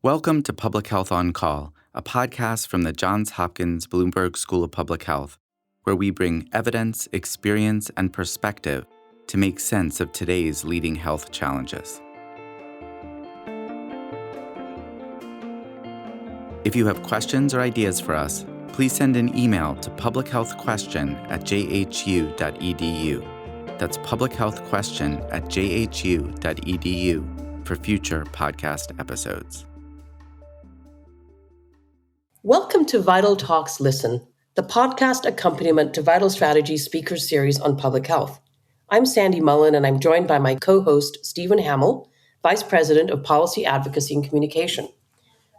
Welcome to Public Health on Call, a podcast from the Johns Hopkins Bloomberg School of Public Health, where we bring evidence, experience, and perspective to make sense of today's leading health challenges. If you have questions or ideas for us, please send an email to publichealthquestion@jhu.edu. That's publichealthquestion@jhu.edu for future podcast episodes. Welcome to Vital Talks Listen, the podcast accompaniment to Vital Strategy speaker series on public health. I'm Sandy Mullen, and I'm joined by my co-host, Stephen Hamill, Vice President of Policy Advocacy and Communication.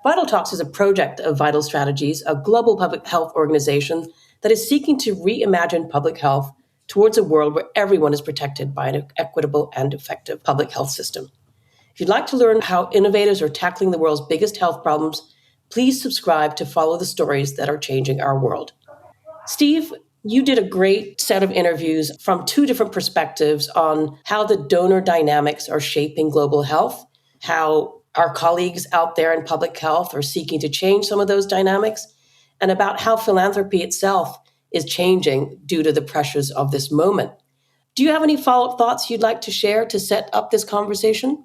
Vital Talks is a project of Vital Strategies, a global public health organization that is seeking to reimagine public health towards a world where everyone is protected by an equitable and effective public health system. If you'd like to learn how innovators are tackling the world's biggest health problems, please subscribe to follow the stories that are changing our world. Steve, you did a great set of interviews from two different perspectives on how the donor dynamics are shaping global health, how our colleagues out there in public health are seeking to change some of those dynamics, and about how philanthropy itself is changing due to the pressures of this moment. Do you have any follow-up thoughts you'd like to share to set up this conversation?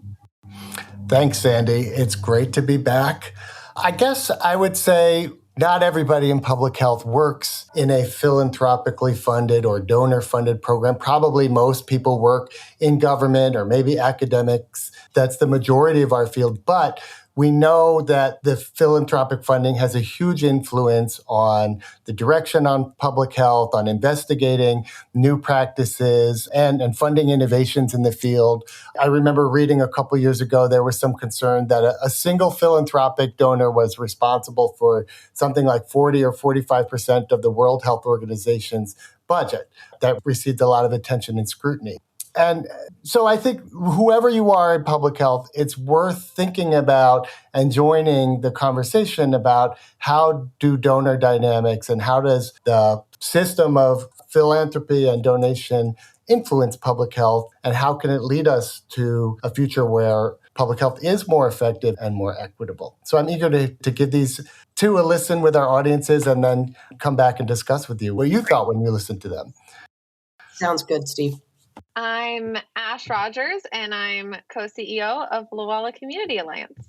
Thanks, Sandy. It's great to be back. I guess I would say not everybody in public health works in a philanthropically funded or donor-funded program. Probably most people work in government or maybe academics. That's the majority of our field. But we know that the philanthropic funding has a huge influence on the direction on public health, on investigating new practices and funding innovations in the field. I remember reading a couple years ago, there was some concern that a single philanthropic donor was responsible for something like 40 or 45% of the World Health Organization's budget. That received a lot of attention and scrutiny. And so I think whoever you are in public health, it's worth thinking about and joining the conversation about how do donor dynamics and how does the system of philanthropy and donation influence public health, and how can it lead us to a future where public health is more effective and more equitable. So I'm eager to give these two a listen with our audiences and then come back and discuss with you what you thought when you listened to them. Sounds good, Steve. I'm Ash Rogers, and I'm co-CEO of Luala Community Alliance.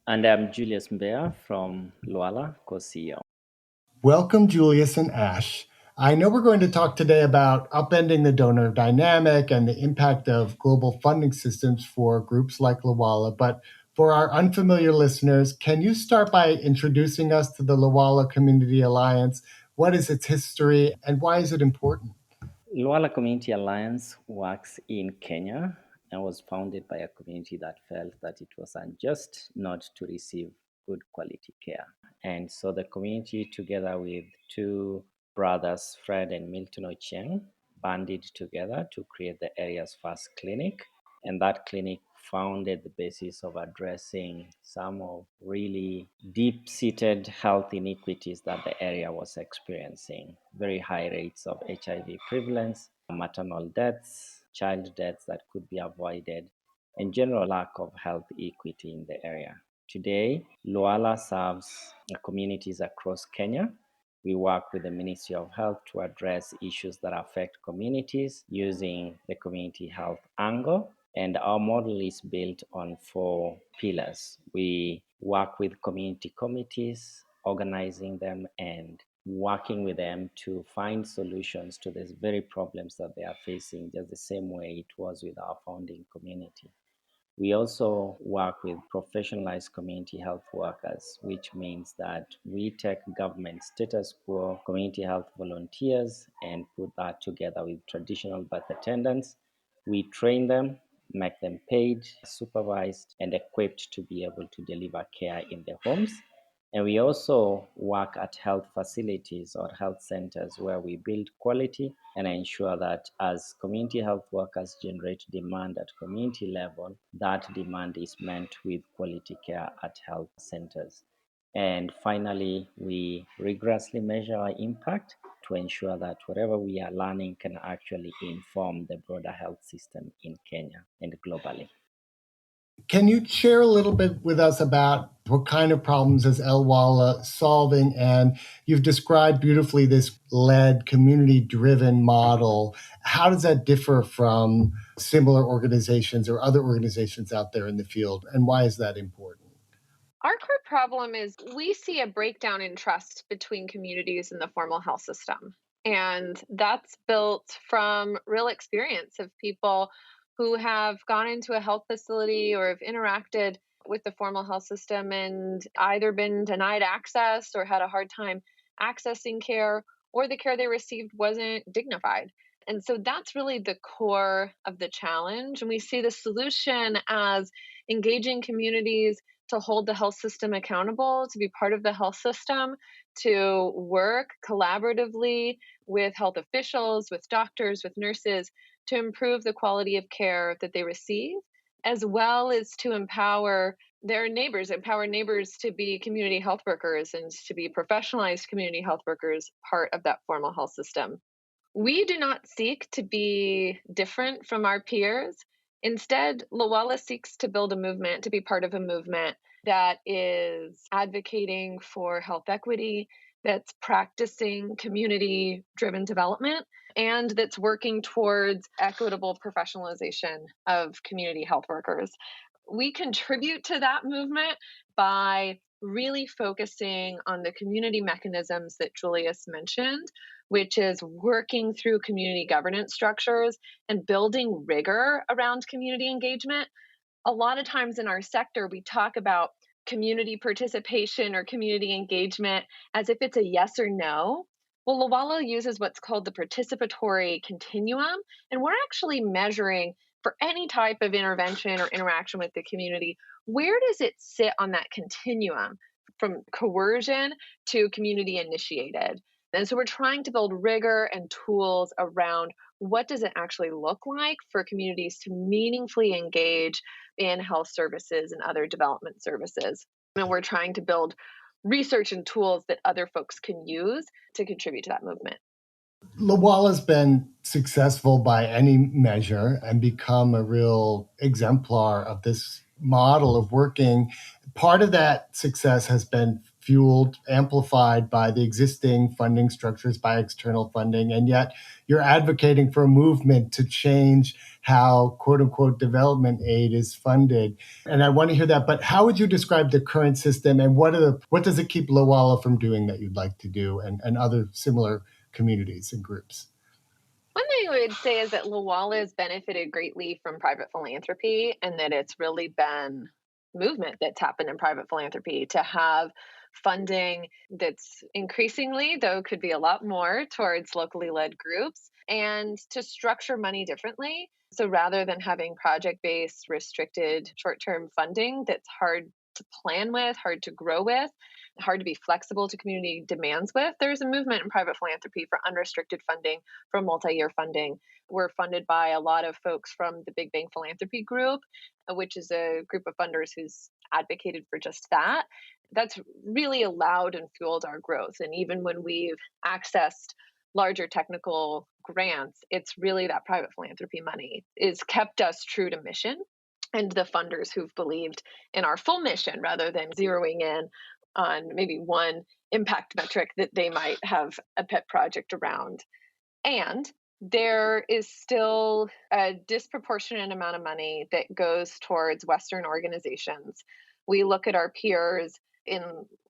And I'm Julius Mbea from Luala, co-CEO. Welcome, Julius and Ash. I know we're going to talk today about upending the donor dynamic and the impact of global funding systems for groups like Luala, but for our unfamiliar listeners, can you start by introducing us to the Luala Community Alliance? What is its history and why is it important? Luala Community Alliance works in Kenya and was founded by a community that felt that it was unjust not to receive good quality care. And so the community, together with two brothers, Fred and Milton Ochieng, banded together to create the area's first clinic. And that clinic founded the basis of addressing some of really deep-seated health inequities that the area was experiencing. Very high rates of HIV prevalence, maternal deaths, child deaths that could be avoided, and general lack of health equity in the area. Today, Luala serves communities across Kenya. We work with the Ministry of Health to address issues that affect communities using the community health angle. And our model is built on 4 pillars. We work with community committees, organizing them and working with them to find solutions to these very problems that they are facing, just the same way it was with our founding community. We also work with professionalized community health workers, which means that we take government status quo community health volunteers and put that together with traditional birth attendants. We train them, make them paid, supervised, and equipped to be able to deliver care in their homes. And we also work at health facilities or health centers where we build quality and ensure that as community health workers generate demand at community level, that demand is met with quality care at health centers. And finally, we rigorously measure our impact to ensure that whatever we are learning can actually inform the broader health system in Kenya and globally. Can you share a little bit with us about What kind of problems is LWALA solving? And you've described beautifully this led, community-driven model. How does that differ from similar organizations or other organizations out there in the field? And why is that important? Our core problem is we see a breakdown in trust between communities and the formal health system. And that's built from real experience of people who have gone into a health facility or have interacted with the formal health system and either been denied access or had a hard time accessing care, or the care they received wasn't dignified. And so that's really the core of the challenge. And we see the solution as engaging communities to hold the health system accountable, to be part of the health system, to work collaboratively with health officials, with doctors, with nurses to improve the quality of care that they receive, as well as to empower empower neighbors to be community health workers and to be professionalized community health workers, part of that formal health system. We do not seek to be different from our peers. Instead, LWALA seeks to build a movement, to be part of a movement that is advocating for health equity, that's practicing community driven development, and that's working towards equitable professionalization of community health workers. We contribute to that movement by really focusing on the community mechanisms that Julius mentioned, which is working through community governance structures and building rigor around community engagement. A lot of times in our sector, we talk about community participation or community engagement as if it's a yes or no. Well, LWALA uses what's called the participatory continuum, and we're actually measuring for any type of intervention or interaction with the community, where does it sit on that continuum from coercion to community initiated? And so we're trying to build rigor and tools around what does it actually look like for communities to meaningfully engage in health services and other development services. And we're trying to build research and tools that other folks can use to contribute to that movement. LWALA's been successful by any measure and become a real exemplar of this model of working. Part of that success has been fueled, amplified by the existing funding structures, by external funding, and yet you're advocating for a movement to change how quote unquote development aid is funded. And I want to hear that, but how would you describe the current system and what does it keep LWALA from doing that you'd like to do and other similar communities and groups? One thing I would say is that LWALA has benefited greatly from private philanthropy, and that it's really been movement that's happened in private philanthropy to have funding that's increasingly, though could be a lot more, towards locally led groups, and to structure money differently. So rather than having project-based restricted short-term funding that's hard to plan with, hard to grow with, hard to be flexible to community demands with, there's a movement in private philanthropy for unrestricted funding, for multi-year funding. We're funded by a lot of folks from the Big Bang Philanthropy Group, which is a group of funders who's advocated for just that. That's really allowed and fueled our growth. And even when we've accessed larger technical grants, it's really that private philanthropy money is kept us true to mission, and the funders who've believed in our full mission rather than zeroing in on maybe one impact metric that they might have a pet project around. And there is still a disproportionate amount of money that goes towards Western organizations. We look at our peers in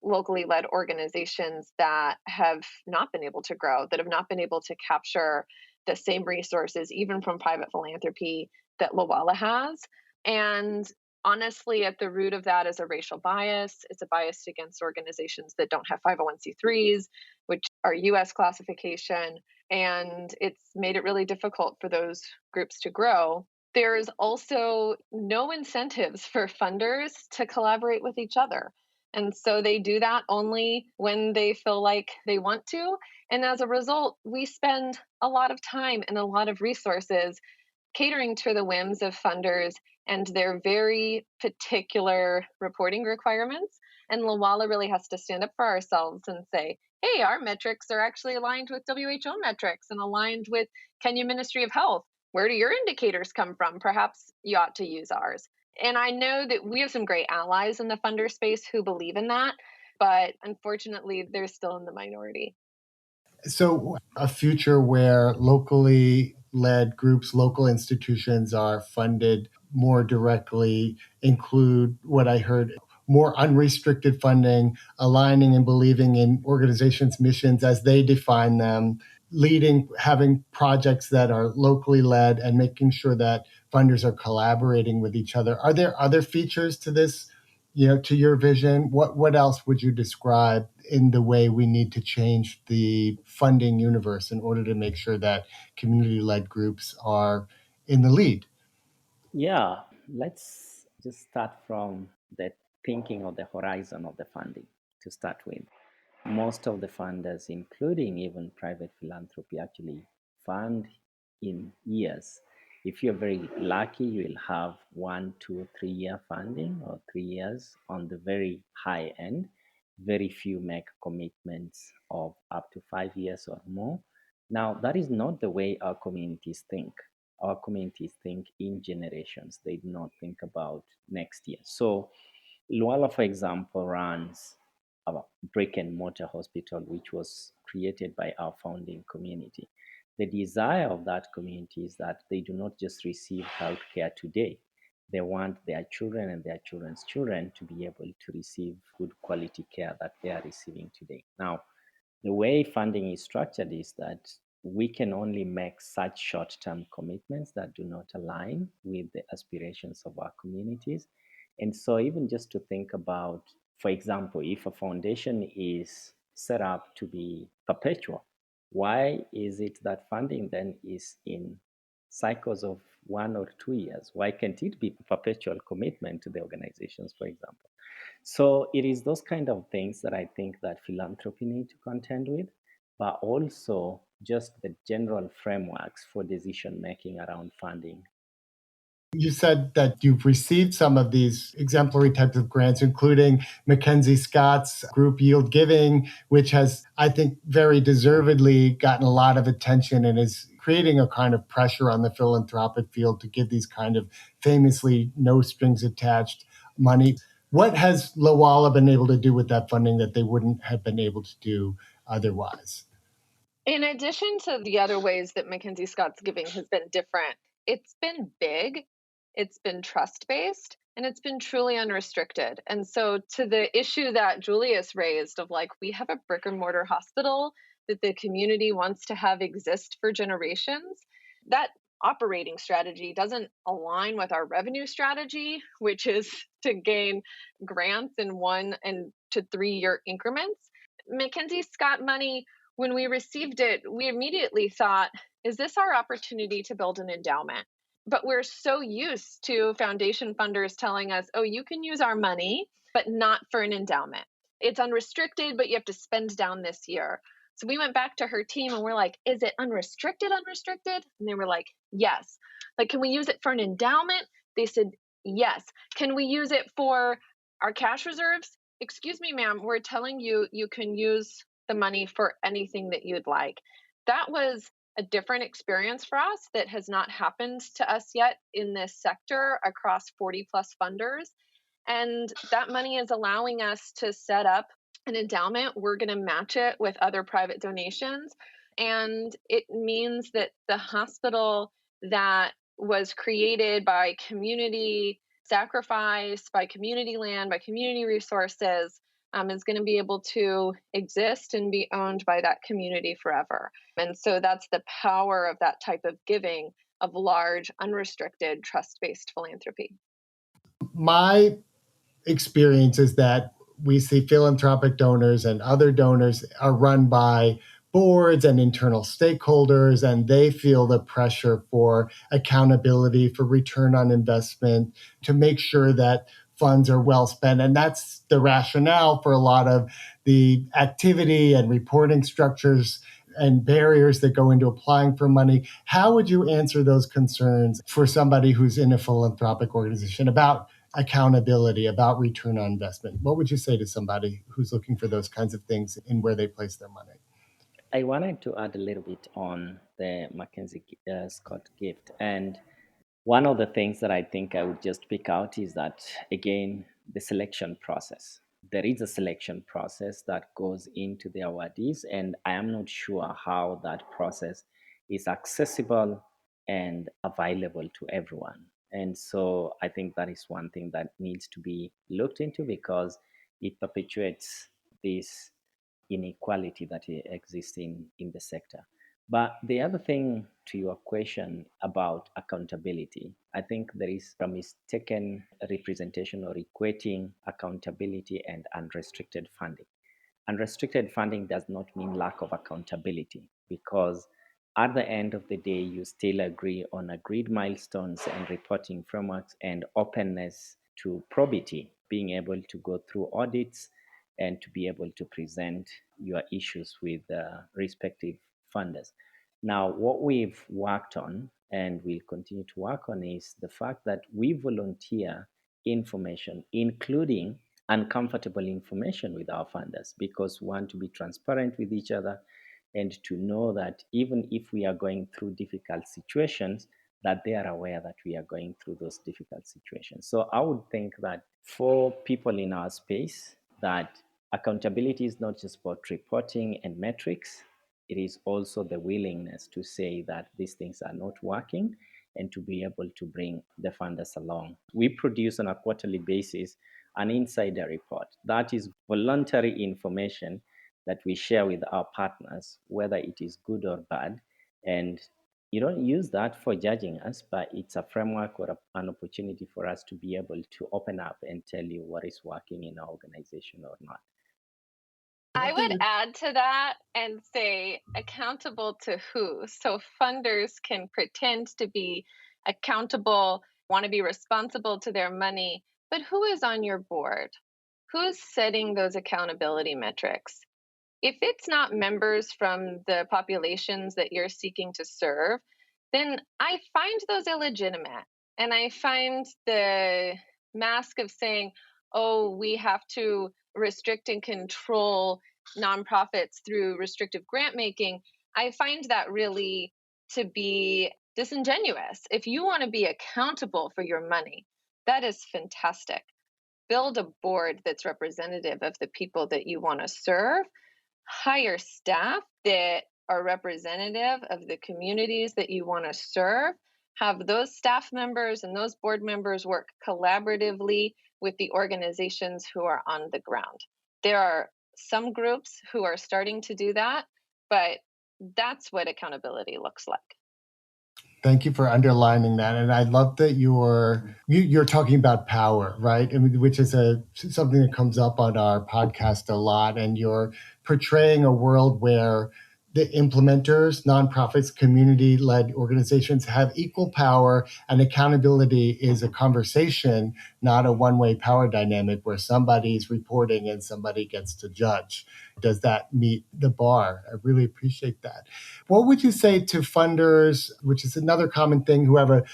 locally led organizations that have not been able to grow, that have not been able to capture the same resources, even from private philanthropy, that LWALA has. And honestly, at the root of that is a racial bias. It's a bias against organizations that don't have 501c3s, which are US classification, and it's made it really difficult for those groups to grow. There's also no incentives for funders to collaborate with each other. And so they do that only when they feel like they want to. And as a result, we spend a lot of time and a lot of resources catering to the whims of funders and their very particular reporting requirements. And LWALA really has to stand up for ourselves and say, hey, our metrics are actually aligned with WHO metrics and aligned with Kenya Ministry of Health. Where do your indicators come from? Perhaps you ought to use ours. And I know that we have some great allies in the funder space who believe in that, but unfortunately, they're still in the minority. So, a future where locally led groups, local institutions are funded more directly include what I heard more unrestricted funding, aligning and believing in organizations' missions as they define them, leading, having projects that are locally led, and making sure that funders are collaborating with each other. Are there other features to this? To your vision, what else would you describe in the way we need to change the funding universe in order to make sure that community-led groups are in the lead? Yeah, let's just start from the thinking of the horizon of the funding to start with. Most of the funders, including even private philanthropy, actually fund in years. If you're very lucky, you will have 1, 2, 3 year funding, or 3 years on the very high end. Very few make commitments of up to 5 years or more. Now, that is not the way our communities think. Our communities think in generations. They do not think about next year. So Luala, for example, runs a brick and mortar hospital, which was created by our founding community. The desire of that community is that they do not just receive healthcare today. They want their children and their children's children to be able to receive good quality care that they are receiving today. Now, the way funding is structured is that we can only make such short-term commitments that do not align with the aspirations of our communities. And so even just to think about, for example, if a foundation is set up to be perpetual, why is it that funding then is in cycles of 1 or 2 years? Why can't it be perpetual commitment to the organizations, for example? So it is those kind of things that I think that philanthropy need to contend with, but also just the general frameworks for decision making around funding. You said that you've received some of these exemplary types of grants, including Mackenzie Scott's group Yield Giving, which has, I think, very deservedly gotten a lot of attention and is creating a kind of pressure on the philanthropic field to give these kind of famously no strings attached money. What has Lawala been able to do with that funding that they wouldn't have been able to do otherwise? In addition to the other ways that Mackenzie Scott's giving has been different, it's been big, it's been trust based, and it's been truly unrestricted. And so, to the issue that Julius raised of like, we have a brick and mortar hospital that the community wants to have exist for generations, that operating strategy doesn't align with our revenue strategy, which is to gain grants in 1 to 3 year increments. Mackenzie Scott money, when we received it, we immediately thought, is this our opportunity to build an endowment? But we're so used to foundation funders telling us, oh, you can use our money, but not for an endowment. It's unrestricted, but you have to spend down this year. So we went back to her team and we're like, is it unrestricted? And they were like, yes. Like, can we use it for an endowment? They said, yes. Can we use it for our cash reserves? Excuse me, ma'am, we're telling you you can use the money for anything that you'd like. That was a different experience for us that has not happened to us yet in this sector across 40 plus funders. And that money is allowing us to set up an endowment. We're going to match it with other private donations. And it means that the hospital that was created by community sacrifice, by community land, by community resources, is going to be able to exist and be owned by that community forever. And so that's the power of that type of giving, of large, unrestricted, trust based philanthropy. My experience is that we see philanthropic donors and other donors are run by boards and internal stakeholders, and they feel the pressure for accountability, for return on investment, to make sure that funds are well spent. And that's the rationale for a lot of the activity and reporting structures and barriers that go into applying for money. How would you answer those concerns for somebody who's in a philanthropic organization about accountability, about return on investment? What would you say to somebody who's looking for those kinds of things in where they place their money? I wanted to add a little bit on the Mackenzie Scott gift. And One of the things that I think I would just pick out is that, again, the selection process. There is a selection process that goes into the awardees, and I am not sure how that process is accessible and available to everyone. And so I think that is one thing that needs to be looked into, because it perpetuates this inequality that exists in the sector. But the other thing to your question about accountability, I think there is a mistaken representation or equating accountability and unrestricted funding. Unrestricted funding does not mean lack of accountability, because at the end of the day, you still agree on agreed milestones and reporting frameworks and openness to probity, being able to go through audits and to be able to present your issues with respective funders. Now, what we've worked on and will continue to work on is the fact that we volunteer information, including uncomfortable information with our funders, because we want to be transparent with each other and to know that even if we are going through difficult situations, that they are aware that we are going through those difficult situations. So I would think that for people in our space, that accountability is not just about reporting and metrics, it is also the willingness to say that these things are not working and to be able to bring the funders along. We produce on a quarterly basis an insider report. That is voluntary information that we share with our partners, whether it is good or bad. And you don't use that for judging us, but it's a framework or an opportunity for us to be able to open up and tell you what is working in our organization or not. I would add to that and say accountable to who? So funders can pretend to be accountable, want to be responsible to their money, but who is on your board? Who's setting those accountability metrics? If it's not members from the populations that you're seeking to serve, then I find those illegitimate. And I find the mask of saying, oh, we have to restrict and control nonprofits through restrictive grant making, I find that really to be disingenuous. If you want to be accountable for your money, that is fantastic. Build a board that's representative of the people that you want to serve. Hire staff that are representative of the communities that you want to serve. Have those staff members and those board members work collaboratively with the organizations who are on the ground. There are some groups who are starting to do that, but that's what accountability looks like. Thank you for underlining that, and I love that you're talking about power, right? I mean, which is something that comes up on our podcast a lot, and you're portraying a world where the implementers, nonprofits, community-led organizations have equal power, and accountability is a conversation, not a one-way power dynamic where somebody's reporting and somebody gets to judge. Does that meet the bar? I really appreciate that. What would you say to funders, which is another common thing, who have a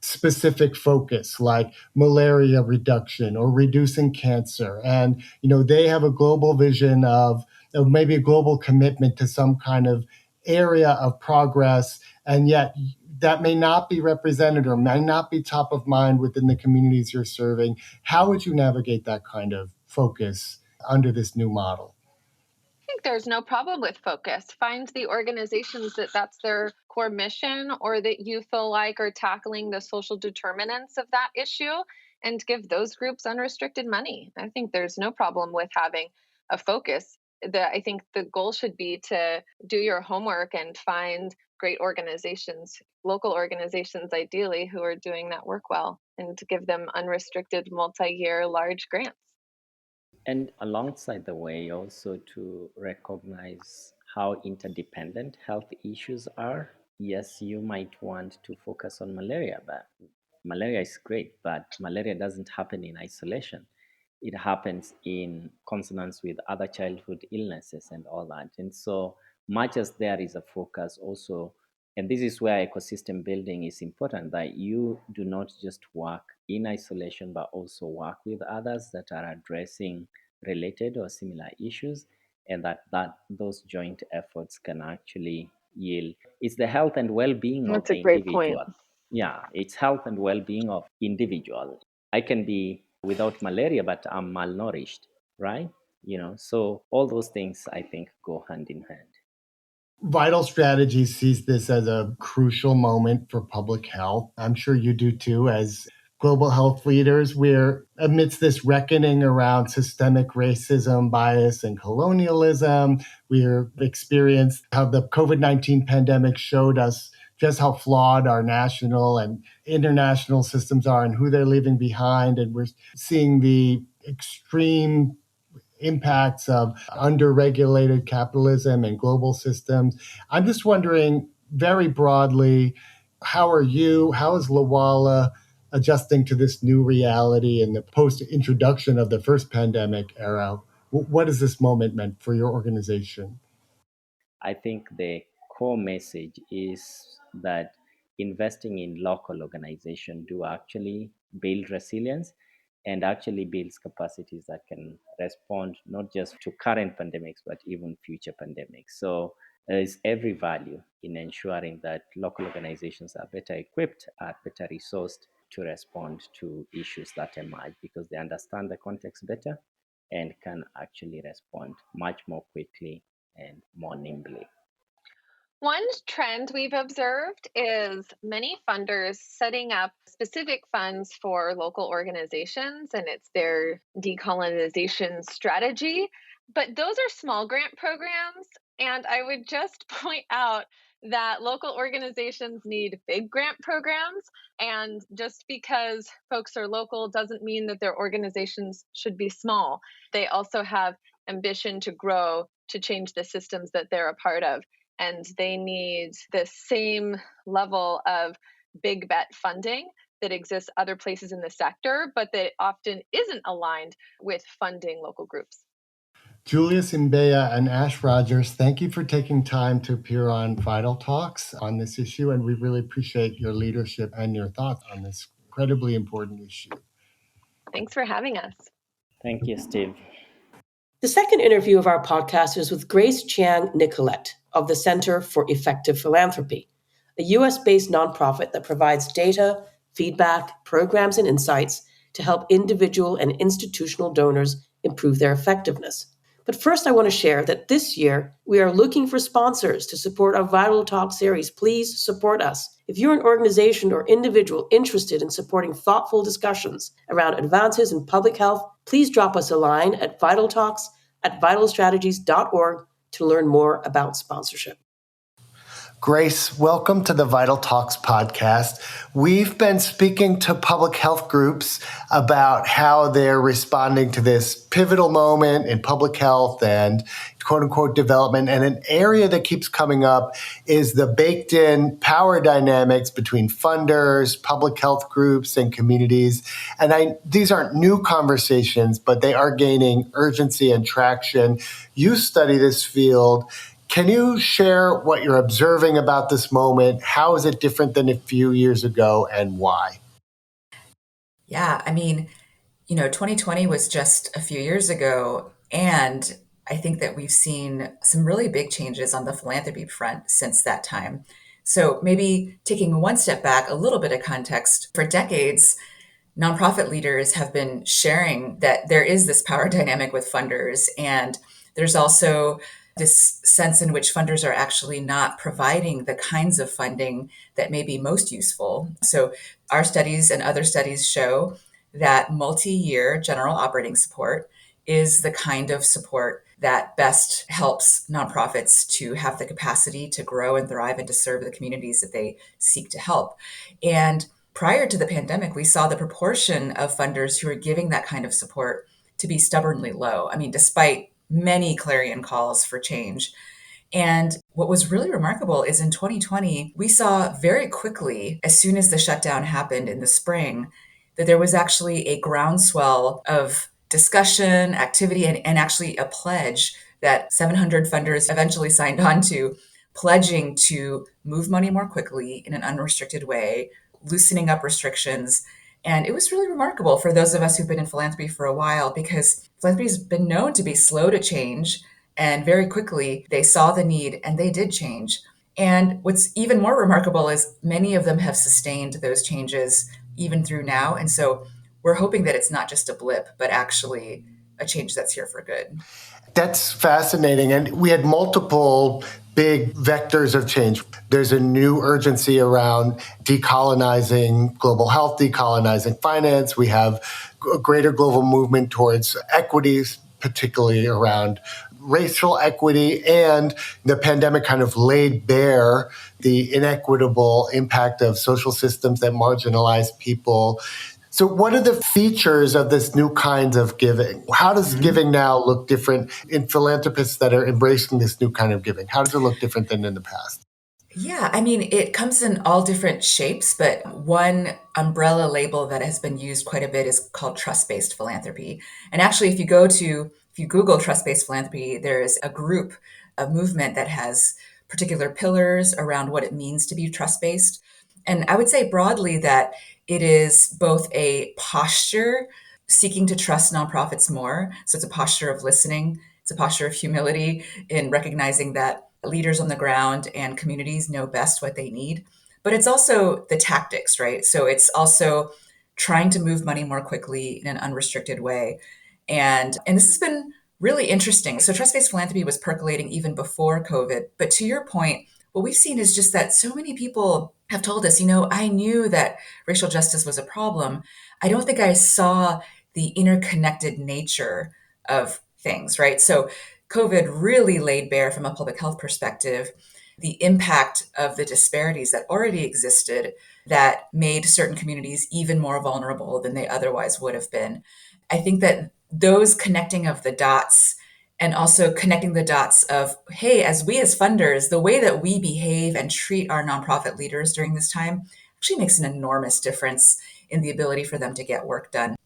specific focus like malaria reduction or reducing cancer, and they have a global vision of maybe a global commitment to some kind of area of progress, and yet that may not be represented or may not be top of mind within the communities you're serving? How would you navigate that kind of focus under this new model? I think there's no problem with focus. Find the organizations that that's their core mission, or that you feel like are tackling the social determinants of that issue, and give those groups unrestricted money. I think there's no problem with having a focus. I think the goal should be to do your homework and find great organizations, local organizations ideally, who are doing that work well, and to give them unrestricted multi-year large grants. And alongside the way, also to recognize how interdependent health issues are. Yes, you might want to focus on malaria, but malaria is great, but malaria doesn't happen in isolation. It happens in consonance with other childhood illnesses and all that. And so much as there is a focus also, and this is where ecosystem building is important, that you do not just work in isolation, but also work with others that are addressing related or similar issues, and that those joint efforts can actually yield. It's the health and well-being of That's a the great point. individual it's health and well-being of individual. I can be without malaria, but I'm malnourished, right? So all those things I think go hand in hand. Vital Strategies sees this as a crucial moment for public health. I'm sure you do too, as global health leaders. We're amidst this reckoning around systemic racism, bias, and colonialism. We've experienced how the COVID-19 pandemic showed us just how flawed our national and international systems are and who they're leaving behind. And we're seeing the extreme impacts of underregulated capitalism and global systems. I'm just wondering very broadly, how is Lawala adjusting to this new reality in the post-introduction of the first pandemic era? What has this moment meant for your organization? I think the core message is that investing in local organization do actually build resilience and actually builds capacities that can respond not just to current pandemics, but even future pandemics. So there is every value in ensuring that local organizations are better equipped, are better resourced to respond to issues that emerge because they understand the context better and can actually respond much more quickly and more nimbly. One trend we've observed is many funders setting up specific funds for local organizations, and it's their decolonization strategy. But those are small grant programs, and I would just point out that local organizations need big grant programs. And just because folks are local doesn't mean that their organizations should be small. They also have ambition to grow, to change the systems that they're a part of. And they need the same level of big bet funding that exists other places in the sector, but that often isn't aligned with funding local groups. Julius Mbeya and Ash Rogers, thank you for taking time to appear on Vital Talks on this issue, and we really appreciate your leadership and your thoughts on this incredibly important issue. Thanks for having us. Thank you, Steve. The second interview of our podcast is with Grace Chiang Nicolette of the Center for Effective Philanthropy, a US-based nonprofit that provides data, feedback, programs, and insights to help individual and institutional donors improve their effectiveness. But first, I want to share that this year, we are looking for sponsors to support our Vital Talk series. Please support us. If you're an organization or individual interested in supporting thoughtful discussions around advances in public health, please drop us a line at vitaltalks@vitalstrategies.org to learn more about sponsorship. Grace, welcome to the Vital Talks podcast. We've been speaking to public health groups about how they're responding to this pivotal moment in public health and quote unquote development. And an area that keeps coming up is the baked in power dynamics between funders, public health groups, and communities. And these aren't new conversations, but they are gaining urgency and traction. You study this field. Can you share what you're observing about this moment? How is it different than a few years ago and why? Yeah, 2020 was just a few years ago, and I think that we've seen some really big changes on the philanthropy front since that time. So maybe taking one step back, a little bit of context, for decades, nonprofit leaders have been sharing that there is this power dynamic with funders, and there's also this sense in which funders are actually not providing the kinds of funding that may be most useful. So our studies and other studies show that multi-year general operating support is the kind of support that best helps nonprofits to have the capacity to grow and thrive and to serve the communities that they seek to help. And prior to the pandemic, we saw the proportion of funders who are giving that kind of support to be stubbornly low. Despite many clarion calls for change. And what was really remarkable is in 2020, we saw very quickly, as soon as the shutdown happened in the spring, that there was actually a groundswell of discussion, activity, and actually a pledge that 700 funders eventually signed on to, pledging to move money more quickly in an unrestricted way, loosening up restrictions. And it was really remarkable for those of us who've been in philanthropy for a while, because philanthropy has been known to be slow to change. And very quickly, they saw the need and they did change. And what's even more remarkable is many of them have sustained those changes even through now. And so we're hoping that it's not just a blip, but actually a change that's here for good. That's fascinating. And we had multiple big vectors of change. There's a new urgency around decolonizing global health, decolonizing finance. We have a greater global movement towards equities, particularly around racial equity, and the pandemic kind of laid bare the inequitable impact of social systems that marginalize people. So what are the features of this new kind of giving? How does giving now look different in philanthropists that are embracing this new kind of giving? How does it look different than in the past? Yeah, I mean, it comes in all different shapes, but one umbrella label that has been used quite a bit is called trust-based philanthropy. And actually, if you Google trust-based philanthropy, there is a group, a movement that has particular pillars around what it means to be trust-based. And I would say broadly that it is both a posture seeking to trust nonprofits more. So it's a posture of listening, it's a posture of humility in recognizing that leaders on the ground and communities know best what they need. But it's also the tactics, right? So it's also trying to move money more quickly in an unrestricted way. And this has been really interesting. So trust-based philanthropy was percolating even before COVID. But to your point, what we've seen is just that so many people have told us, I knew that racial justice was a problem. I don't think I saw the interconnected nature of things, right? So COVID really laid bare from a public health perspective the impact of the disparities that already existed that made certain communities even more vulnerable than they otherwise would have been. I think that those connecting of the dots and also connecting the dots of, hey, as funders, the way that we behave and treat our nonprofit leaders during this time actually makes an enormous difference in the ability for them to get work done.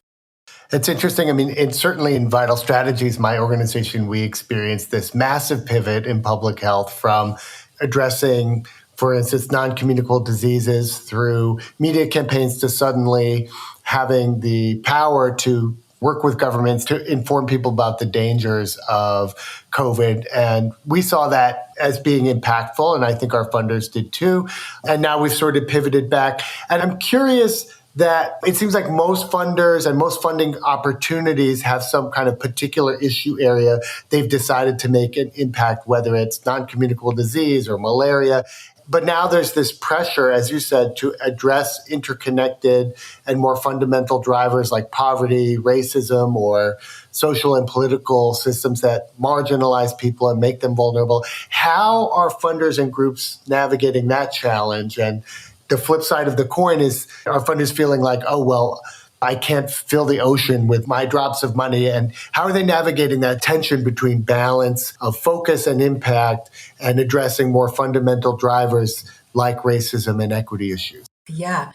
It's interesting. I mean, certainly in Vital Strategies, my organization, we experienced this massive pivot in public health from addressing, for instance, non-communicable diseases through media campaigns to suddenly having the power to work with governments to inform people about the dangers of COVID. And we saw that as being impactful, and I think our funders did too. And now we've sort of pivoted back. And I'm curious that it seems like most funders and most funding opportunities have some kind of particular issue area they've decided to make an impact, whether it's non-communicable disease or malaria. But now there's this pressure, as you said, to address interconnected and more fundamental drivers like poverty, racism, or social and political systems that marginalize people and make them vulnerable. How are funders and groups navigating that challenge? And the flip side of the coin is, are funders feeling like, oh, well, I can't fill the ocean with my drops of money? And how are they navigating that tension between balance of focus and impact and addressing more fundamental drivers like racism and equity issues? Yeah,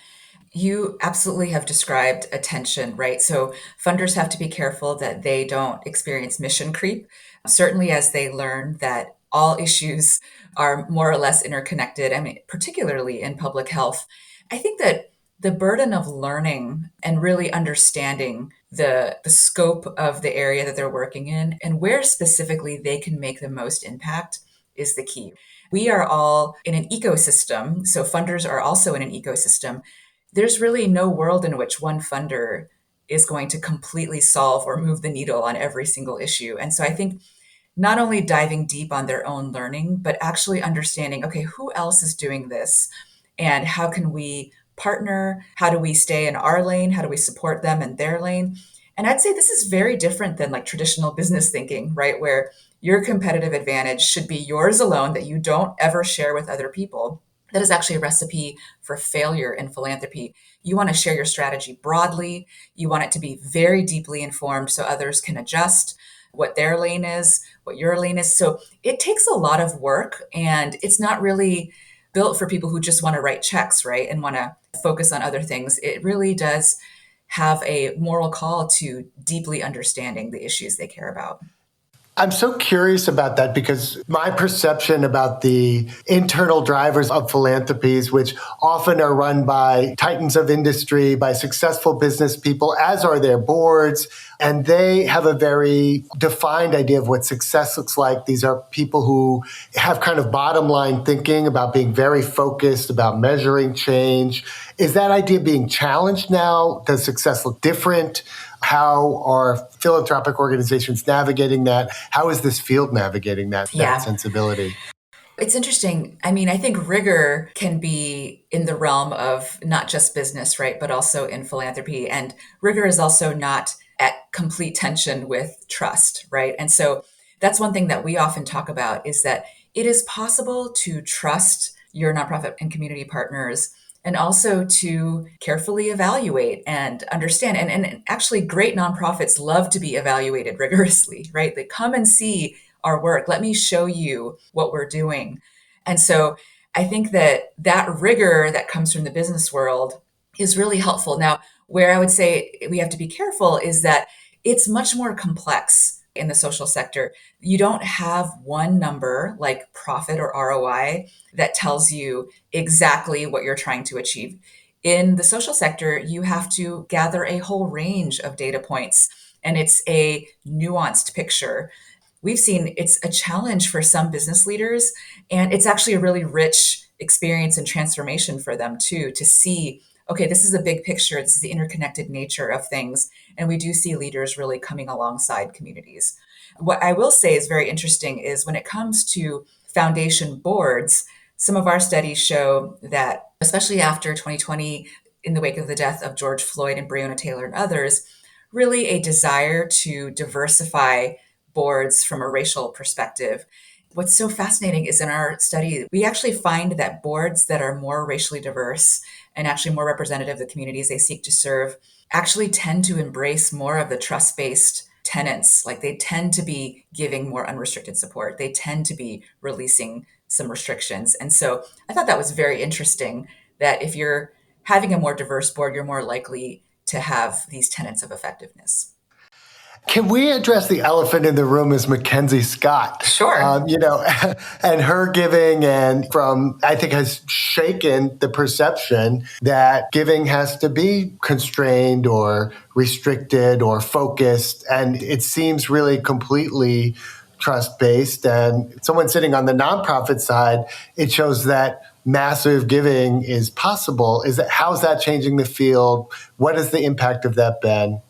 you absolutely have described a tension, right? So funders have to be careful that they don't experience mission creep, certainly as they learn that all issues are more or less interconnected. I mean, particularly in public health. I think that the burden of learning and really understanding the scope of the area that they're working in and where specifically they can make the most impact is the key. We are all in an ecosystem, so funders are also in an ecosystem. There's really no world in which one funder is going to completely solve or move the needle on every single issue. And so I think not only diving deep on their own learning, but actually understanding, okay, who else is doing this? And how can we partner? How do we stay in our lane? How do we support them in their lane? And I'd say this is very different than like traditional business thinking, right? Where your competitive advantage should be yours alone that you don't ever share with other people. That is actually a recipe for failure in philanthropy. You want to share your strategy broadly. You want it to be very deeply informed so others can adjust what their lane is, what your lane is. So it takes a lot of work, and it's not really built for people who just want to write checks, right? And want to focus on other things. It really does have a moral call to deeply understanding the issues they care about. I'm so curious about that because my perception about the internal drivers of philanthropies, which often are run by titans of industry, by successful business people, as are their boards, and they have a very defined idea of what success looks like. These are people who have kind of bottom line thinking about being very focused, about measuring change. Is that idea being challenged now? Does success look different? How are philanthropic organizations navigating that? How is this field navigating that sensibility? It's interesting. I mean, I think rigor can be in the realm of not just business, right, but also in philanthropy. And rigor is also not at complete tension with trust, right? And so that's one thing that we often talk about is that it is possible to trust your nonprofit and community partners and also to carefully evaluate and understand. And actually, great nonprofits love to be evaluated rigorously, right? They come and see our work. Let me show you what we're doing. And so I think that that rigor that comes from the business world is really helpful. Now, where I would say we have to be careful is that it's much more complex in the social sector. You don't have one number like profit or ROI that tells you exactly what you're trying to achieve. In the social sector, you have to gather a whole range of data points, and it's a nuanced picture. We've seen it's a challenge for some business leaders, and it's actually a really rich experience and transformation for them too, to see, okay, this is a big picture. This is the interconnected nature of things. And we do see leaders really coming alongside communities. What I will say is very interesting is when it comes to foundation boards, some of our studies show that, especially after 2020, in the wake of the death of George Floyd and Breonna Taylor and others, really a desire to diversify boards from a racial perspective. What's so fascinating is in our study, we actually find that boards that are more racially diverse and actually more representative of the communities they seek to serve actually tend to embrace more of the trust-based tenets. Like they tend to be giving more unrestricted support. They tend to be releasing some restrictions. And so I thought that was very interesting that if you're having a more diverse board, you're more likely to have these tenets of effectiveness. Can we address the elephant in the room as Mackenzie Scott? Sure. And her giving I think has shaken the perception that giving has to be constrained or restricted or focused. And it seems really completely trust-based. And someone sitting on the nonprofit side, it shows that massive giving is possible. How's that changing the field? What has the impact of that been?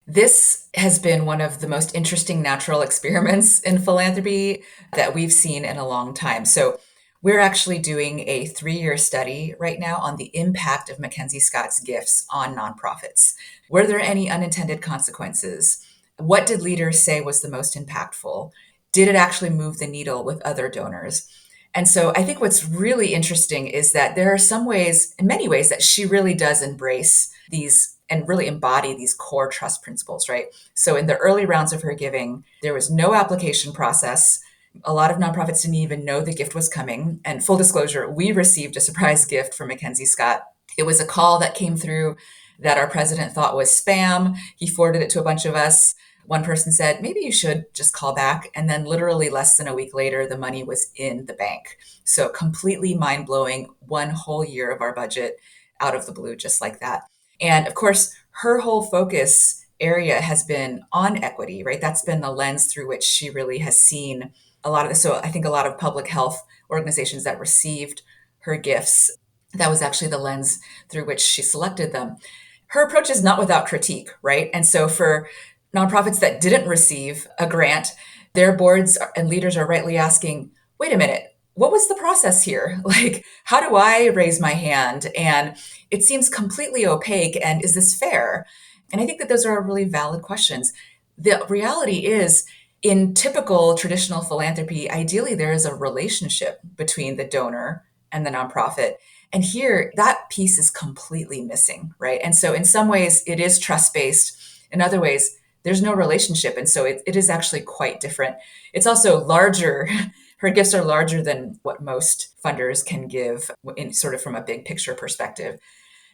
This has been one of the most interesting natural experiments in philanthropy that we've seen in a long time. So we're actually doing a 3-year study right now on the impact of Mackenzie Scott's gifts on nonprofits. Were there any unintended consequences? What did leaders say was the most impactful? Did it actually move the needle with other donors? And so I think what's really interesting is that there are some ways, in many ways, that she really does embrace these and really embody these core trust principles, right? So in the early rounds of her giving, there was no application process. A lot of nonprofits didn't even know the gift was coming. And full disclosure, we received a surprise gift from Mackenzie Scott. It was a call that came through that our president thought was spam. He forwarded it to a bunch of us. One person said, maybe you should just call back. And then literally less than a week later, the money was in the bank. So completely mind-blowing, one whole year of our budget out of the blue, just like that. And of course, her whole focus area has been on equity, right? That's been the lens through which she really has seen a lot of this. So I think a lot of public health organizations that received her gifts, that was actually the lens through which she selected them. Her approach is not without critique, right? And so for nonprofits that didn't receive a grant, their boards and leaders are rightly asking, wait a minute, what was the process here? Like, how do I raise my hand? And it seems completely opaque. And is this fair? And I think that those are really valid questions. The reality is, in typical traditional philanthropy, ideally there is a relationship between the donor and the nonprofit. And here, that piece is completely missing, right? And so in some ways, it is trust-based. In other ways, there's no relationship. And so it is actually quite different. It's also larger. Her gifts are larger than what most funders can give in sort of from a big picture perspective.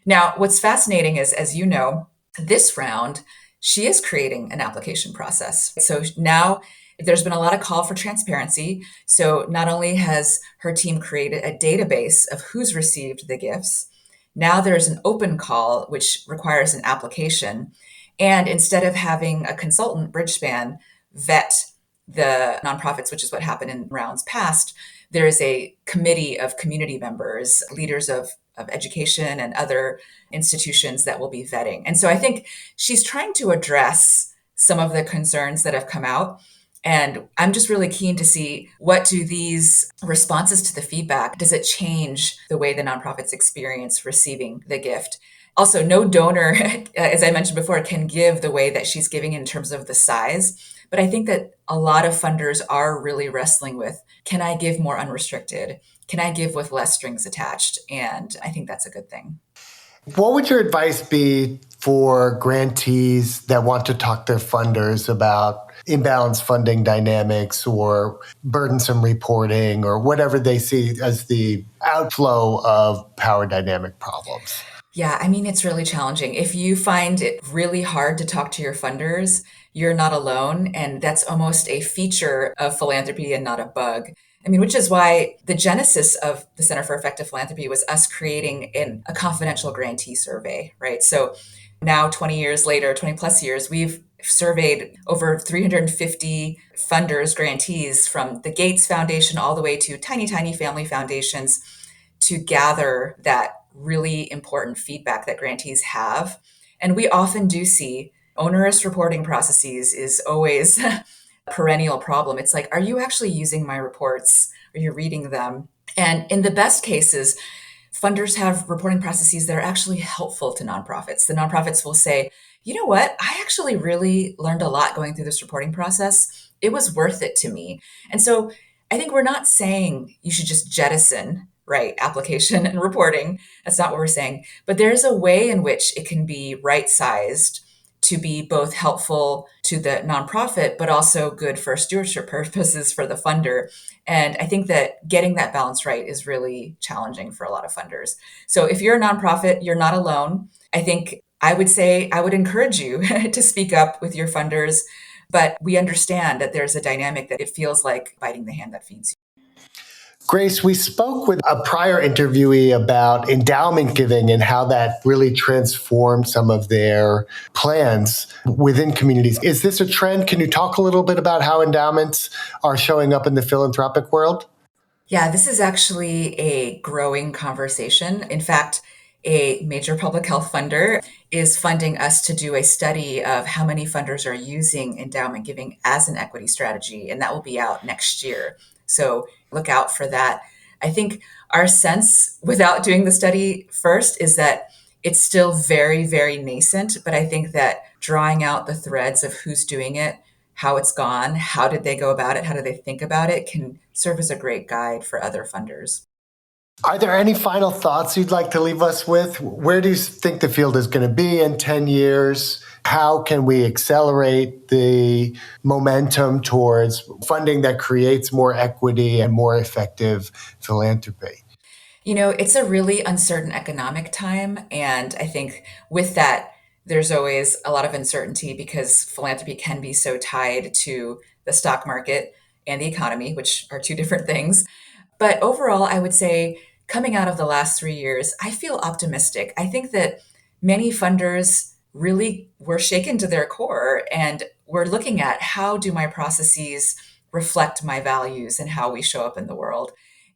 Now, what's fascinating is, as you know, this round, she is creating an application process. So now There's been a lot of call for transparency. So not only has her team created a database of who's received the gifts, now there's an open call, which requires an application. And instead of having a consultant, Bridgespan, vet the nonprofits, which is what happened in rounds past, there is a committee of community members, leaders of education and other institutions that will be vetting. And so I think she's trying to address some of the concerns that have come out. And I'm just really keen to see, what do these responses to the feedback, does it change the way the nonprofits experience receiving the gift? Also, no donor, as I mentioned before, can give the way that she's giving in terms of the size. But I think that a lot of funders are really wrestling with, can I give more unrestricted? Can I give with less strings attached? And I think that's a good thing. What would your advice be for grantees that want to talk to their funders about imbalanced funding dynamics or burdensome reporting or whatever they see as the outflow of power dynamic problems? Yeah, I mean, it's really challenging. If you find it really hard to talk to your funders, you're not alone. And that's almost a feature of philanthropy and not a bug. I mean, which is why the genesis of the Center for Effective Philanthropy was us creating a confidential grantee survey, right? So now 20 years later, 20 plus years, we've surveyed over 350 funders, grantees, from the Gates Foundation all the way to tiny, tiny family foundations, to gather that really important feedback that grantees have. And we often do see onerous reporting processes is always a perennial problem. It's like, are you actually using my reports? Are you reading them? And in the best cases, funders have reporting processes that are actually helpful to nonprofits. The nonprofits will say, you know what? I actually really learned a lot going through this reporting process. It was worth it to me. And so I think we're not saying you should just jettison, right, application and reporting. That's not what we're saying. But there's a way in which it can be right-sized to be both helpful to the nonprofit, but also good for stewardship purposes for the funder. And I think that getting that balance right is really challenging for a lot of funders. So if you're a nonprofit, you're not alone. I think I would encourage you to speak up with your funders, but we understand that there's a dynamic that it feels like biting the hand that feeds you. Grace, we spoke with a prior interviewee about endowment giving and how that really transformed some of their plans within communities. Is this a trend? Can you talk a little bit about how endowments are showing up in the philanthropic world? Yeah, this is actually a growing conversation. In fact, a major public health funder is funding us to do a study of how many funders are using endowment giving as an equity strategy, and that will be out next year. So look out for that. I think our sense, without doing the study first, is that it's still very, very nascent. But I think that drawing out the threads of who's doing it, how it's gone, how did they go about it, how do they think about it, can serve as a great guide for other funders. Are there any final thoughts you'd like to leave us with? Where do you think the field is going to be in 10 years? How can we accelerate the momentum towards funding that creates more equity and more effective philanthropy? You know, it's a really uncertain economic time. And I think with that, there's always a lot of uncertainty because philanthropy can be so tied to the stock market and the economy, which are two different things. But overall, I would say coming out of the last 3 years, I feel optimistic. I think that many funders really were shaken to their core and we're looking at, how do my processes reflect my values and how we show up in the world?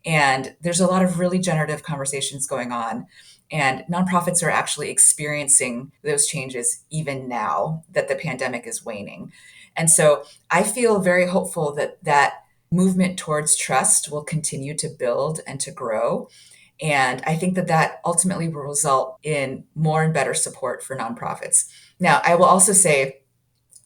And there's a lot of really generative conversations going on. And nonprofits are actually experiencing those changes even now that the pandemic is waning. And so I feel very hopeful that that movement towards trust will continue to build and to grow. And I think that that ultimately will result in more and better support for nonprofits. Now, I will also say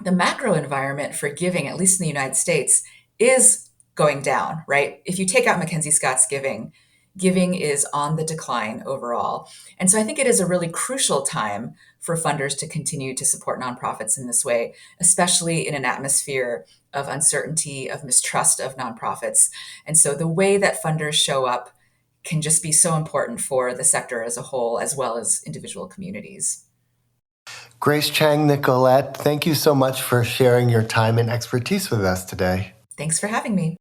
the macro environment for giving, at least in the United States, is going down, right? If you take out Mackenzie Scott's giving is on the decline overall. And so I think it is a really crucial time for funders to continue to support nonprofits in this way, especially in an atmosphere of uncertainty, of mistrust of nonprofits. And so the way that funders show up can just be so important for the sector as a whole, as well as individual communities. Grace Chang Nicolette, thank you so much for sharing your time and expertise with us today. Thanks for having me.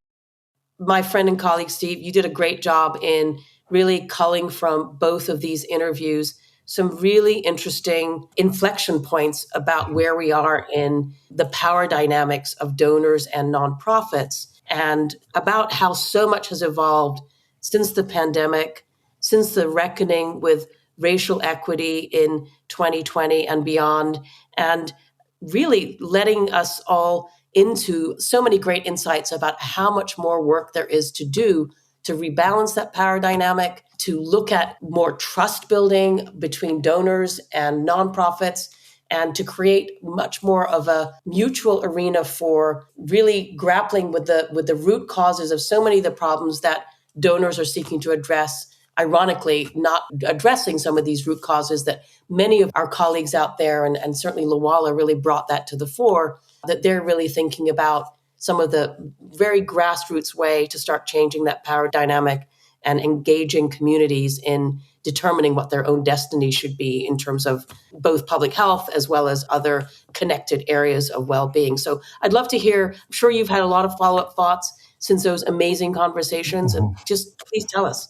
My friend and colleague, Steve, you did a great job in really culling from both of these interviews some really interesting inflection points about where we are in the power dynamics of donors and nonprofits, and about how so much has evolved since the pandemic, since the reckoning with racial equity in 2020 and beyond, and really letting us all into so many great insights about how much more work there is to do to rebalance that power dynamic, to look at more trust building between donors and nonprofits, and to create much more of a mutual arena for really grappling with the root causes of so many of the problems that donors are seeking to address. Ironically, not addressing some of these root causes that many of our colleagues out there, and certainly Lawala really brought that to the fore, that they're really thinking about some of the very grassroots way to start changing that power dynamic and engaging communities in determining what their own destiny should be in terms of both public health as well as other connected areas of well-being. So I'd love to hear, I'm sure you've had a lot of follow-up thoughts since those amazing conversations, and just please tell us.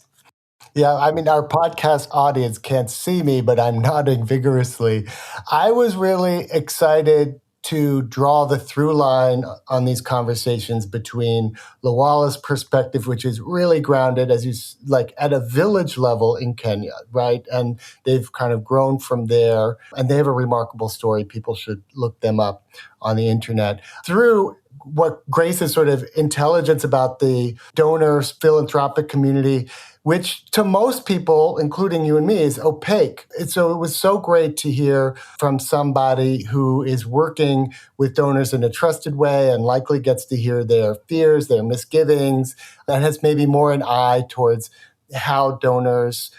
Yeah, I mean, our podcast audience can't see me, but I'm nodding vigorously. I was really excited to draw the through line on these conversations between Lawala's perspective, which is really grounded, as you like, at a village level in Kenya, right? And they've kind of grown from there, and they have a remarkable story. People should look them up on the internet. Through what Grace's sort of intelligence about the donor philanthropic community, which to most people, including you and me, is opaque. So it was so great to hear from somebody who is working with donors in a trusted way and likely gets to hear their fears, their misgivings, that has maybe more an eye towards how donors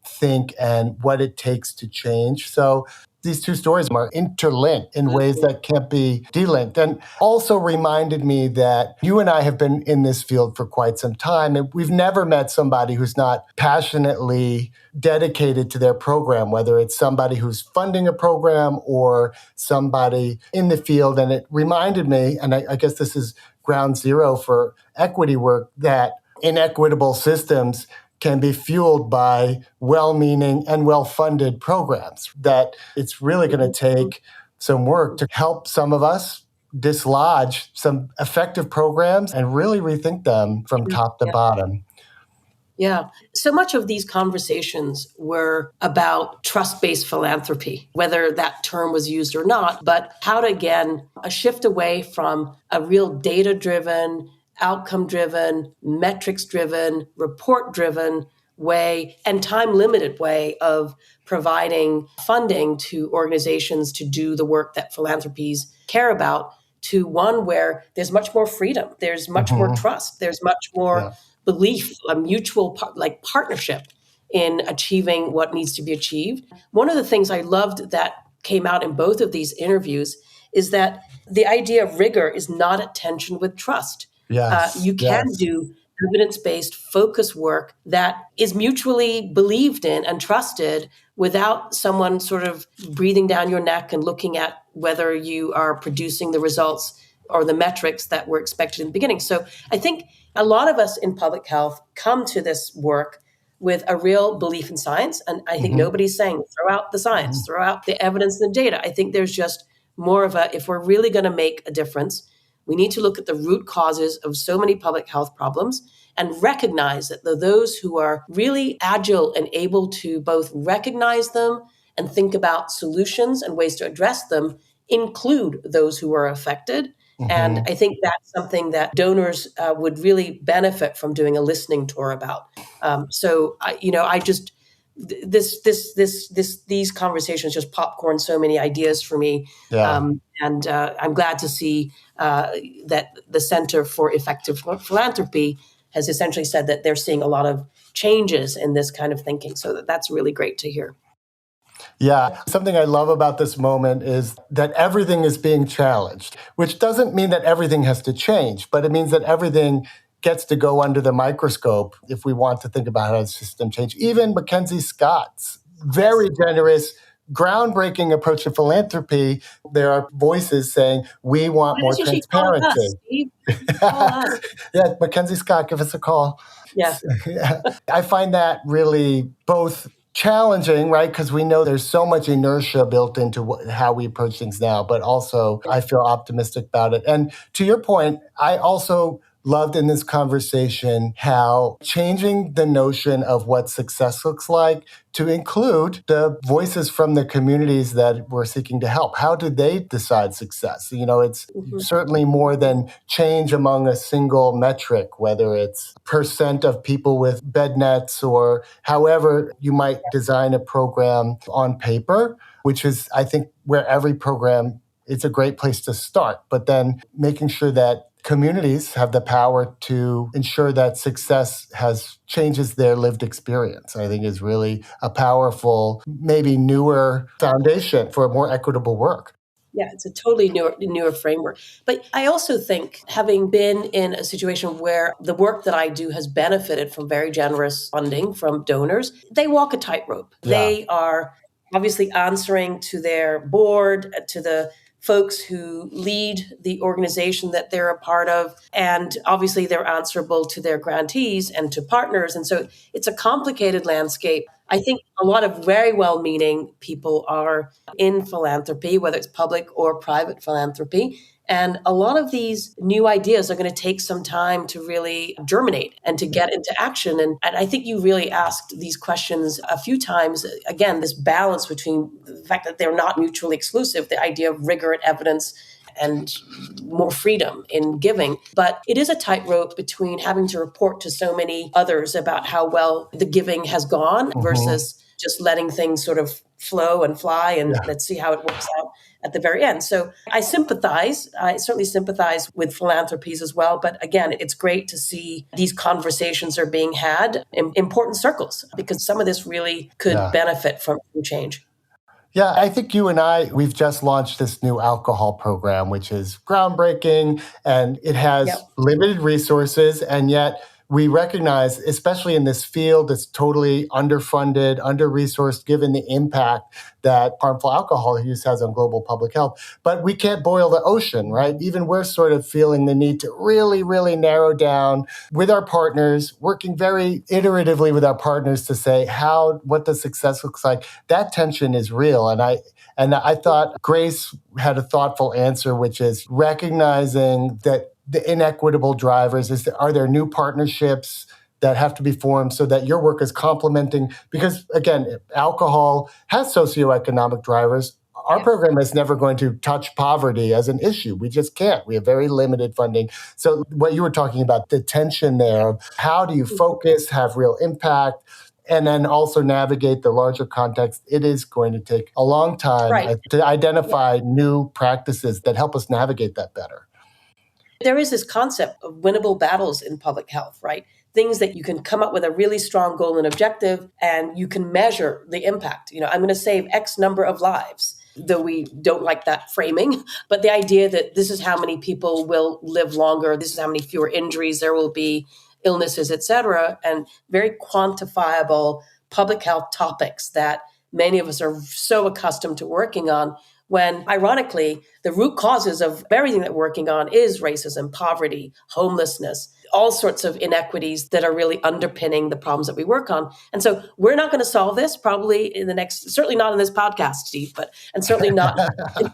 think and what it takes to change. So these two stories are interlinked in ways that can't be delinked. And also reminded me that you and I have been in this field for quite some time, and we've never met somebody who's not passionately dedicated to their program, whether it's somebody who's funding a program or somebody in the field. And it reminded me, and I guess this is ground zero for equity work, that inequitable systems can be fueled by well-meaning and well-funded programs, that it's really going to take some work to help some of us dislodge some effective programs and really rethink them from top to bottom. Yeah. So much of these conversations were about trust-based philanthropy, whether that term was used or not, but how to, again, a shift away from a real data-driven, outcome-driven, metrics-driven, report-driven way and time-limited way of providing funding to organizations to do the work that philanthropies care about, to one where there's much more freedom, there's much more trust, there's much more belief, a mutual partnership in achieving what needs to be achieved. One of the things I loved that came out in both of these interviews is that the idea of rigor is not at tension with trust. You can do evidence-based focus work that is mutually believed in and trusted without someone sort of breathing down your neck and looking at whether you are producing the results or the metrics that were expected in the beginning. So I think a lot of us in public health come to this work with a real belief in science. And I think nobody's saying, throw out the science, throw out the evidence and the data. I think there's just more of a, if we're really going to make a difference, we need to look at the root causes of so many public health problems and recognize that those who are really agile and able to both recognize them and think about solutions and ways to address them include those who are affected. And I think that's something that donors would really benefit from doing a listening tour about. These conversations just popcorn so many ideas for me. And I'm glad to see that the Center for Effective Philanthropy has essentially said that they're seeing a lot of changes in this kind of thinking. So that's really great to hear. Yeah, something I love about this moment is that everything is being challenged, which doesn't mean that everything has to change, but it means that everything gets to go under the microscope if we want to think about how the system change. Even Mackenzie Scott's very generous groundbreaking approach to philanthropy, there are voices saying, we want Why more don't you call us, transparency. Steve? Call us. Yeah, Mackenzie Scott, give us a call. Yeah. I find that really both challenging, right? Because we know there's so much inertia built into how we approach things now, but also I feel optimistic about it. And to your point, I also loved in this conversation how changing the notion of what success looks like to include the voices from the communities that we're seeking to help. How do they decide success? It's certainly more than change among a single metric, whether it's percent of people with bed nets or however you might design a program on paper, which is, I think, where every program, it's a great place to start. But then making sure that communities have the power to ensure that success changes their lived experience, I think is really a powerful, maybe newer foundation for more equitable work. Yeah, it's a totally newer framework. But I also think, having been in a situation where the work that I do has benefited from very generous funding from donors, they walk a tightrope. Yeah. They are obviously answering to their board, to the folks who lead the organization that they're a part of. And obviously they're answerable to their grantees and to partners. And so it's a complicated landscape. I think a lot of very well-meaning people are in philanthropy, whether it's public or private philanthropy. And a lot of these new ideas are going to take some time to really germinate and to get into action. And I think you really asked these questions a few times. Again, this balance between the fact that they're not mutually exclusive, the idea of rigor and evidence and more freedom in giving. But it is a tightrope between having to report to so many others about how well the giving has gone versus just letting things sort of flow and fly and let's see how it works out at the very end. So I certainly sympathize with philanthropies as well. But again, it's great to see these conversations are being had in important circles, because some of this really could benefit from change. Yeah, I think you and we've just launched this new alcohol program, which is groundbreaking, and it has limited resources, and yet we recognize, especially in this field that's totally underfunded, under-resourced, given the impact that harmful alcohol use has on global public health. But we can't boil the ocean, right? Even we're sort of feeling the need to really, really narrow down with our partners, working very iteratively with our partners to say what the success looks like. That tension is real. And I thought Grace had a thoughtful answer, which is recognizing that the inequitable drivers are there new partnerships that have to be formed so that your work is complementing? Because again, alcohol has socioeconomic drivers. Our program is never going to touch poverty as an issue. We just can't. We have very limited funding. So what you were talking about, the tension there of how do you focus, have real impact, and then also navigate the larger context, it is going to take a long time to identify new practices that help us navigate that better. There is this concept of winnable battles in public health, right? Things that you can come up with a really strong goal and objective, and you can measure the impact. I'm going to save X number of lives, though we don't like that framing. But the idea that this is how many people will live longer, this is how many fewer injuries there will be, illnesses, et cetera, and very quantifiable public health topics that many of us are so accustomed to working on, when ironically, the root causes of everything that we're working on is racism, poverty, homelessness, all sorts of inequities that are really underpinning the problems that we work on. And so we're not going to solve this probably certainly not in this podcast, Steve, and certainly not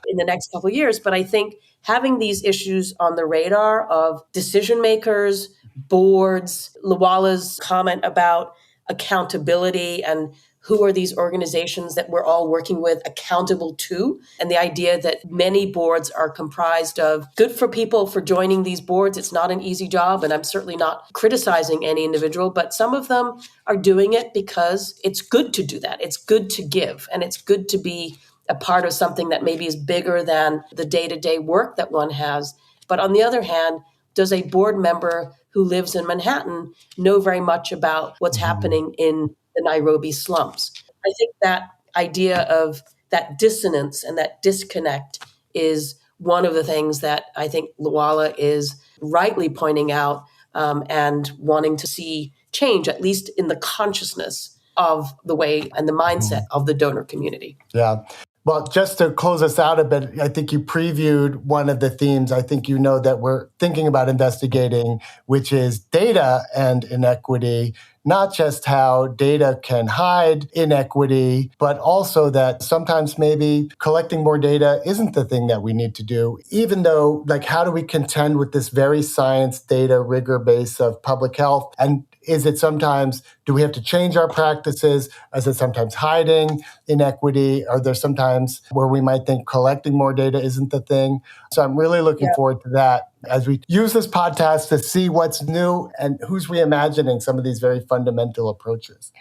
in the next couple of years. But I think having these issues on the radar of decision makers, boards, Luala's comment about accountability and who are these organizations that we're all working with accountable to? And the idea that many boards are comprised of good for people for joining these boards. It's not an easy job, and I'm certainly not criticizing any individual, but some of them are doing it because it's good to do that. It's good to give, and it's good to be a part of something that maybe is bigger than the day-to-day work that one has. But on the other hand, does a board member who lives in Manhattan know very much about what's happening in the Nairobi slums? I think that idea of that dissonance and that disconnect is one of the things that I think Luala is rightly pointing out and wanting to see change, at least in the consciousness of the way and the mindset of the donor community. Yeah. Well, just to close us out a bit, I think you previewed one of the themes I think you know that we're thinking about investigating, which is data and inequity, not just how data can hide inequity, but also that sometimes maybe collecting more data isn't the thing that we need to do, even though, like, how do we contend with this very science data rigor base of public health? And is it sometimes, do we have to change our practices? Is it sometimes hiding inequity? Are there sometimes where we might think collecting more data isn't the thing? So I'm really looking forward to that as we use this podcast to see what's new and who's reimagining some of these very fundamental approaches.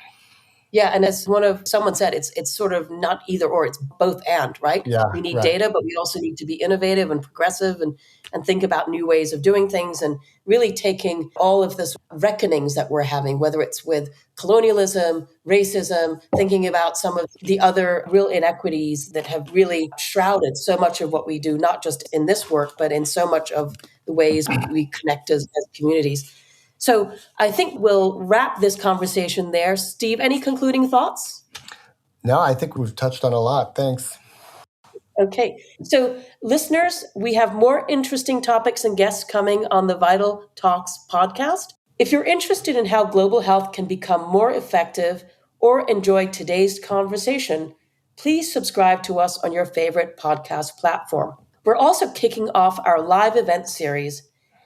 Yeah, and as someone said, it's sort of not either or, it's both and, right? Yeah, we need right. data, but we also need to be innovative and progressive and think about new ways of doing things and really taking all of this reckonings that we're having, whether it's with colonialism, racism, thinking about some of the other real inequities that have really shrouded so much of what we do, not just in this work, but in so much of the ways we connect as communities. So I think we'll wrap this conversation there. Steve, any concluding thoughts? No, I think we've touched on a lot. Thanks. Okay. So listeners, we have more interesting topics and guests coming on the Vital Talks podcast. If you're interested in how global health can become more effective or enjoy today's conversation, please subscribe to us on your favorite podcast platform. We're also kicking off our live event series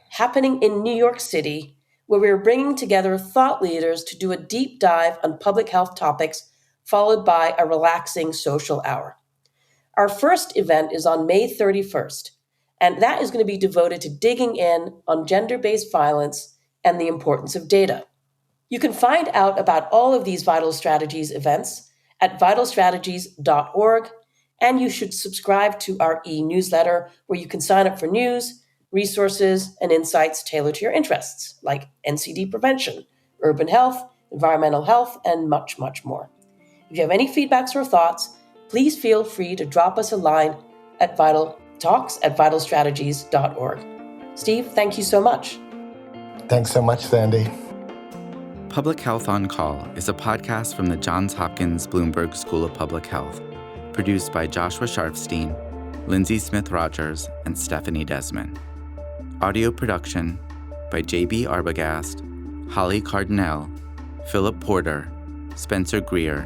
happening in New York City, where we're bringing together thought leaders to do a deep dive on public health topics, followed by a relaxing social hour. Our first event is on May 31st, and that is going to be devoted to digging in on gender-based violence and the importance of data. You can find out about all of these Vital Strategies events at vitalstrategies.org, and you should subscribe to our e-newsletter where you can sign up for news, resources, and insights tailored to your interests, like NCD prevention, urban health, environmental health, and much, much more. If you have any feedbacks or thoughts, please feel free to drop us a line at vitalstrategies.org. Steve, thank you so much. Thanks so much, Sandy. Public Health on Call is a podcast from the Johns Hopkins Bloomberg School of Public Health, produced by Joshua Sharfstein, Lindsay Smith-Rogers, and Stephanie Desmond. Audio production by J.B. Arbogast, Holly Cardinale, Philip Porter, Spencer Greer,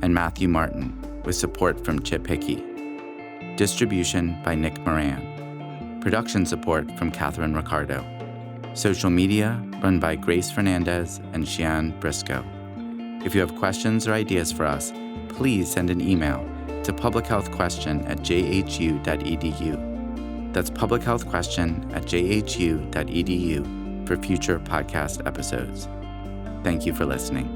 and Matthew Martin, with support from Chip Hickey. Distribution by Nick Moran. Production support from Catherine Ricardo. Social media run by Grace Fernandez and Shian Briscoe. If you have questions or ideas for us, please send an email to publichealthquestion@jhu.edu. That's publichealthquestion@jhu.edu for future podcast episodes. Thank you for listening.